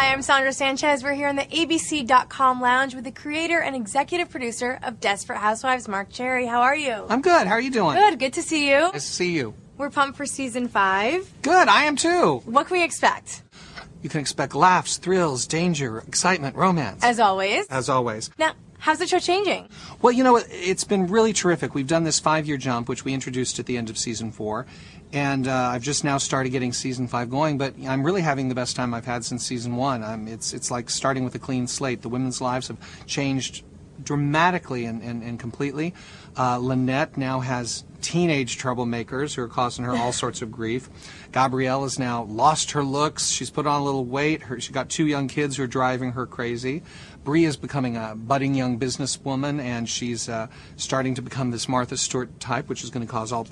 Hi, I'm Sandra Sanchez. We're here in the ABC.com lounge with the creator and executive producer of Desperate Housewives, Marc Cherry. How are you? I'm good. How are you doing? Good to see you. Nice to see you. We're pumped for season 5. Good, I am too. What can we expect? You can expect laughs, thrills, danger, excitement, romance. As always. As always. Now, how's the show changing? Well, you know what? It's been really terrific. We've done this 5-year jump, which we introduced at the end of season 4. And I've just now started getting season 5 going, but I'm really having the best time I've had since season 1. It's like starting with a clean slate. The women's lives have changed dramatically and completely. Lynette now has teenage troublemakers who are causing her all sorts of grief. Gabrielle has now lost her looks. She's put on a little weight. She's got 2 young kids who are driving her crazy. Bree is becoming a budding young businesswoman, and she's starting to become this Martha Stewart type, which is going to cause all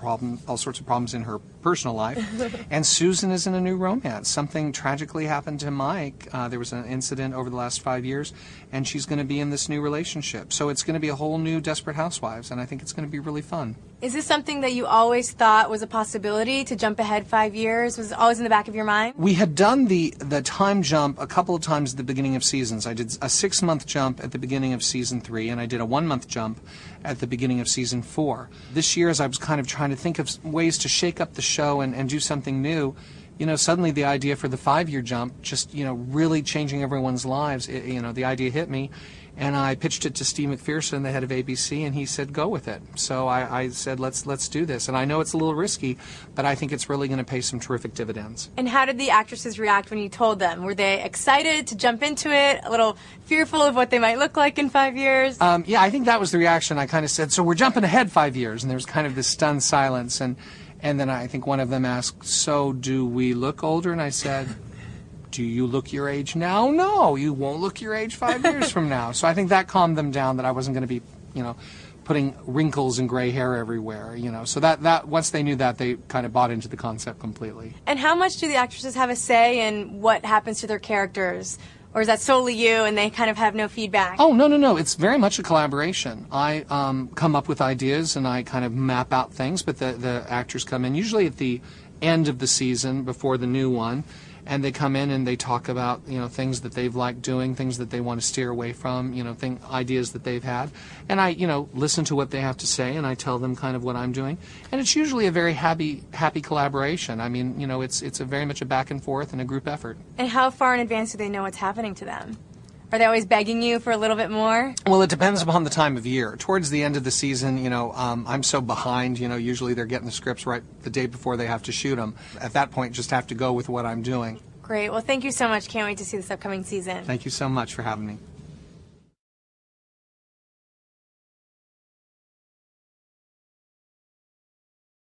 sorts of problems in her personal life. And Susan is in a new romance. Something tragically happened to Mike. There was an incident over the last 5 years, and she's going to be in this new relationship. So it's going to be a whole new Desperate Housewives, and I think it's going to be really fun. Is this something that you always thought was a possibility, to jump ahead 5 years? Was it always in the back of your mind? We had done the time jump a couple of times at the beginning of seasons. I did a 6-month jump at the beginning of season 3, and I did a 1-month jump at the beginning of season 4. This year, as I was kind of trying to think of ways to shake up the show and do something new, you know, suddenly the idea for the 5-year jump, just, you know, really changing everyone's lives, the idea hit me. And I pitched it to Steve McPherson, the head of ABC, and he said, go with it. So I said, let's do this. And I know it's a little risky, but I think it's really going to pay some terrific dividends. And how did the actresses react when you told them? Were they excited to jump into it, a little fearful of what they might look like in 5 years? Yeah, I think that was the reaction. I kind of said, so we're jumping ahead 5 years. And there was kind of this stunned silence. And then I think one of them asked, so do we look older? And I said, do you look your age now? No, you won't look your age 5 years from now. So I think that calmed them down, that I wasn't going to be, putting wrinkles and gray hair everywhere, So that once they knew that, they kind of bought into the concept completely. And how much do the actresses have a say in what happens to their characters? Or is that solely you and they kind of have no feedback? Oh, no. It's very much a collaboration. I come up with ideas and I kind of map out things, but the actors come in usually at the end of the season before the new one. And they come in and they talk about, things that they've liked doing, things that they want to steer away from, ideas that they've had. And I, listen to what they have to say, and I tell them kind of what I'm doing. And it's usually a very happy collaboration. I mean, it's a very much a back and forth and a group effort. And how far in advance do they know what's happening to them? Are they always begging you for a little bit more? Well, it depends upon the time of year. Towards the end of the season, I'm so behind, usually they're getting the scripts right the day before they have to shoot them. At that point, just have to go with what I'm doing. Great. Well, thank you so much. Can't wait to see this upcoming season. Thank you so much for having me.